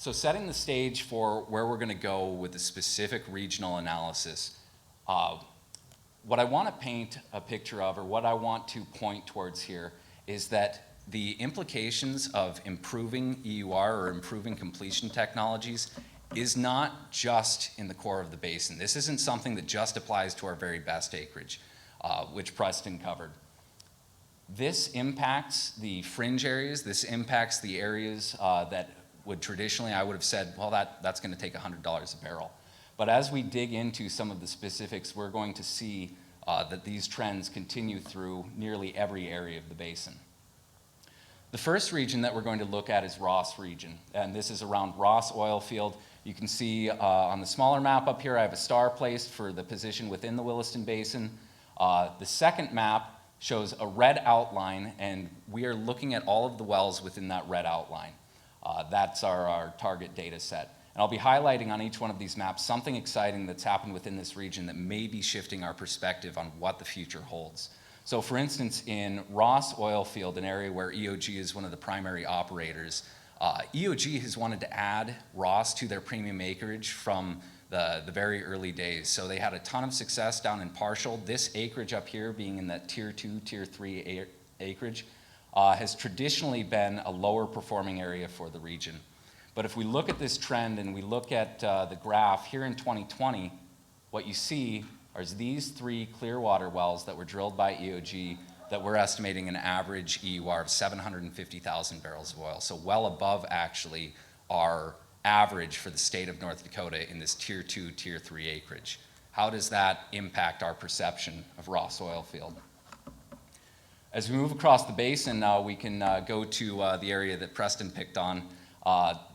So setting the stage for where we're going to go with the specific regional analysis, what I want to paint a picture of, or what I want to point towards here, is that the implications of improving EUR or improving completion technologies is not just in the core of the basin. This isn't something that just applies to our very best acreage, which Preston covered. This impacts the fringe areas. This impacts the areas that would traditionally, I would have said, well, that's going to take $100 a barrel. But as we dig into some of the specifics, we're going to see that these trends continue through nearly every area of the basin. The first region that we're going to look at is Ross region, and this is around Ross oil field. You can see on the smaller map up here, I have a star placed for the position within the Williston Basin. The second map shows a red outline, and we are looking at all of the wells within that red outline. That's our target data set. And I'll be highlighting on each one of these maps something exciting that's happened within this region that may be shifting our perspective on what the future holds. So for instance, in Ross oil field, an area where EOG is one of the primary operators, EOG has wanted to add Ross to their premium acreage from the very early days. So they had a ton of success down in Partial. This acreage up here, being in that tier 2, tier 3 acreage, has traditionally been a lower performing area for the region. But if we look at this trend and we look at the graph here in 2020, what you see are these 3 Clearwater wells that were drilled by EOG that we're estimating an average EUR of 750,000 barrels of oil. So well above actually our average for the state of North Dakota in this tier 2, tier 3 acreage. How does that impact our perception of Ross oil field? As we move across the basin, we can go to the area that Preston picked on.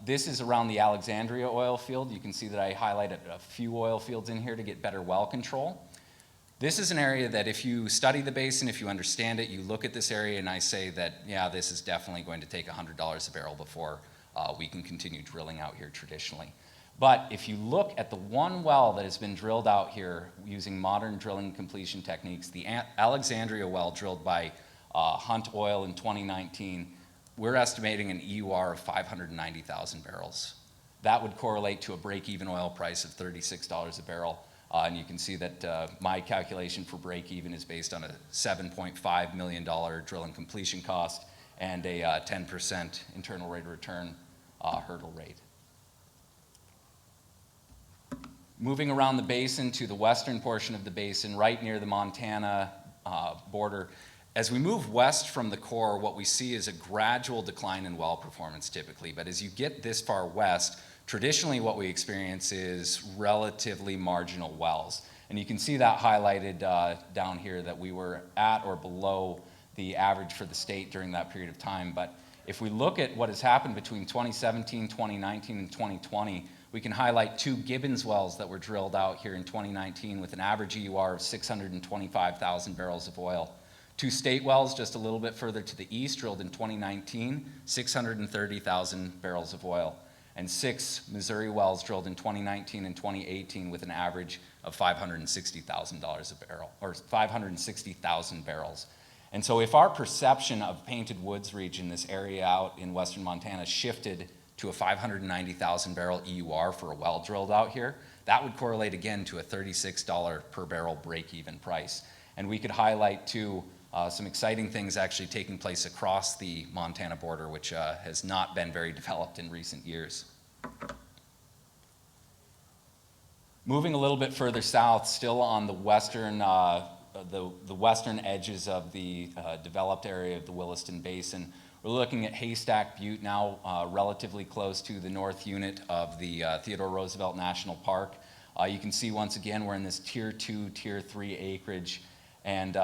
This is around the Alexandria oil field. You can see that I highlighted a few oil fields in here to get better well control. This is an area that if you study the basin, if you understand it, you look at this area and I say that, yeah, this is definitely going to take $100 a barrel before we can continue drilling out here traditionally. But if you look at the one well that has been drilled out here using modern drilling completion techniques, the Alexandria well drilled by Hunt Oil in 2019, we're estimating an EUR of 590,000 barrels. That would correlate to a break-even oil price of $36 a barrel. And you can see that my calculation for break-even is based on a $7.5 million drill and completion cost and a 10% internal rate of return hurdle rate. Moving around the basin to the western portion of the basin, right near the Montana border, as we move west from the core, what we see is a gradual decline in well performance typically. But as you get this far west, traditionally what we experience is relatively marginal wells. And you can see that highlighted down here that we were at or below the average for the state during that period of time. But if we look at what has happened between 2017, 2019, and 2020, we can highlight 2 Gibbons wells that were drilled out here in 2019 with an average EUR of 625,000 barrels of oil. 2 state wells just a little bit further to the east drilled in 2019, 630,000 barrels of oil. And 6 Missouri wells drilled in 2019 and 2018 with an average of $560,000 a barrel, or 560,000 barrels. And so if our perception of Painted Woods region, this area out in western Montana, shifted to a 590,000 barrel EUR for a well drilled out here, that would correlate again to a $36 per barrel break-even price. And we could highlight too some exciting things actually taking place across the Montana border, which has not been very developed in recent years. Moving a little bit further south, still on the western, the western edges of the developed area of the Williston Basin, we're looking at HAYSTACK Butte, now relatively close to the north unit of the Theodore Roosevelt National Park. You can see once again we're in this tier 2, tier 3 acreage. And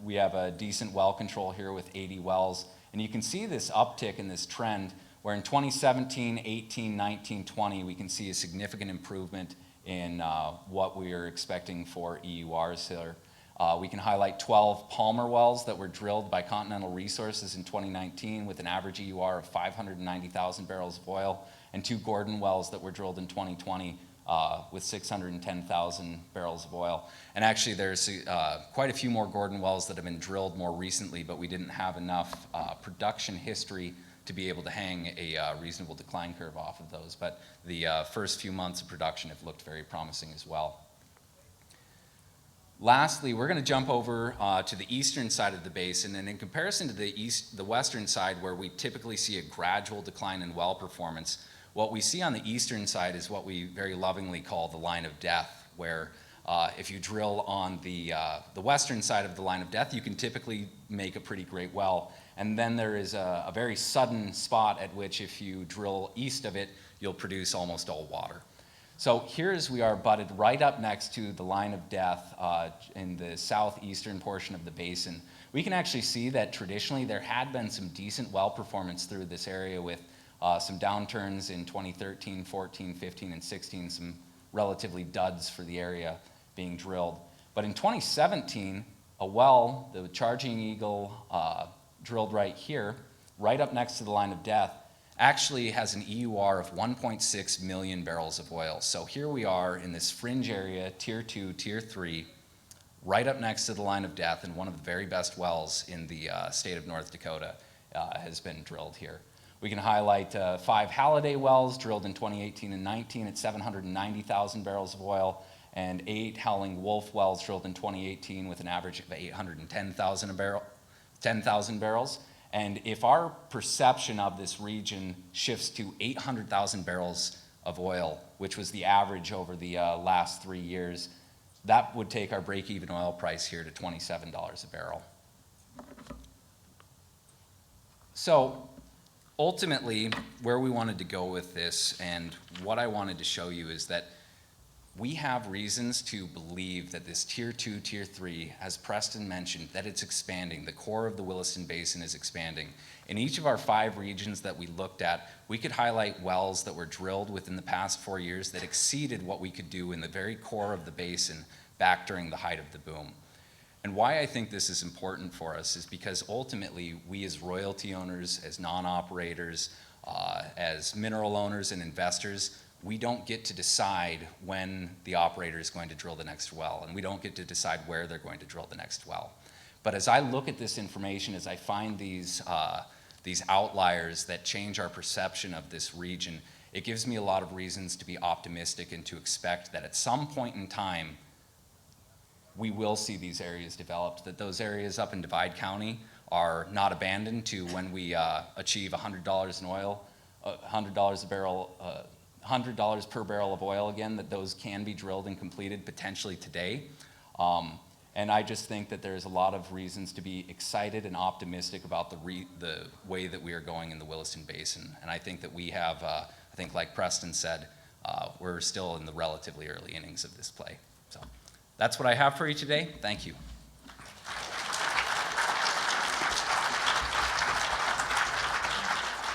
we have a decent well control here with 80 wells. And you can see this uptick in this trend where in 2017, 18, 19, 20, we can see a significant improvement in what we are expecting for EURs here. We can highlight 12 Palmer wells that were drilled by Continental Resources in 2019 with an average EUR of 590,000 barrels of oil, and 2 Gordon wells that were drilled in 2020 with 610,000 barrels of oil. And actually there's quite a few more Gordon wells that have been drilled more recently, but we didn't have enough production history to be able to hang a reasonable decline curve off of those. But the first few months of production have looked very promising as well. Lastly, we're going to jump over to the eastern side of the basin, and in comparison to the western side, where we typically see a gradual decline in well performance, what we see on the eastern side is what we very lovingly call the line of death, where if you drill on the western side of the line of death, you can typically make a pretty great well, and then there is a very sudden spot at which if you drill east of it, you'll produce almost all water. So here's we are butted right up next to the line of death in the southeastern portion of the basin. We can actually see that traditionally there had been some decent well performance through this area with some downturns in 2013, 14, 15, and 16, some relatively duds for the area being drilled. But in 2017, a well, the Charging Eagle, drilled right here, right up next to the line of death, actually has an EUR of 1.6 million barrels of oil. So here we are in this fringe area, tier 2, tier 3, right up next to the line of death, and one of the very best wells in the state of North Dakota has been drilled here. We can highlight 5 Halliday wells drilled in 2018 and 19 at 790,000 barrels of oil, and 8 Howling Wolf wells drilled in 2018 with an average of 810,000 barrels. And if our perception of this region shifts to 800,000 barrels of oil, which was the average over the last 3 years, that would take our break-even oil price here to $27 a barrel. So ultimately, where we wanted to go with this and what I wanted to show you is that we have reasons to believe that this tier 2, tier 3, as Preston mentioned, that it's expanding. The core of the Williston Basin is expanding. In each of our 5 regions that we looked at, we could highlight wells that were drilled within the past 4 years that exceeded what we could do in the very core of the basin back during the height of the boom. And why I think this is important for us is because ultimately we as royalty owners, as non-operators, as mineral owners and investors, we don't get to decide when the operator is going to drill the next well, and we don't get to decide where they're going to drill the next well. But as I look at this information, as I find these outliers that change our perception of this region, it gives me a lot of reasons to be optimistic and to expect that at some point in time, we will see these areas developed, that those areas up in Divide County are not abandoned to when we achieve $100 in oil, $100 a barrel, $100 per barrel of oil again, that those can be drilled and completed potentially today. And I just think that there's a lot of reasons to be excited and optimistic about the way that we are going in the Williston Basin. And I think that we have, I think like Preston said, we're still in the relatively early innings of this play. So that's what I have for you today. Thank you.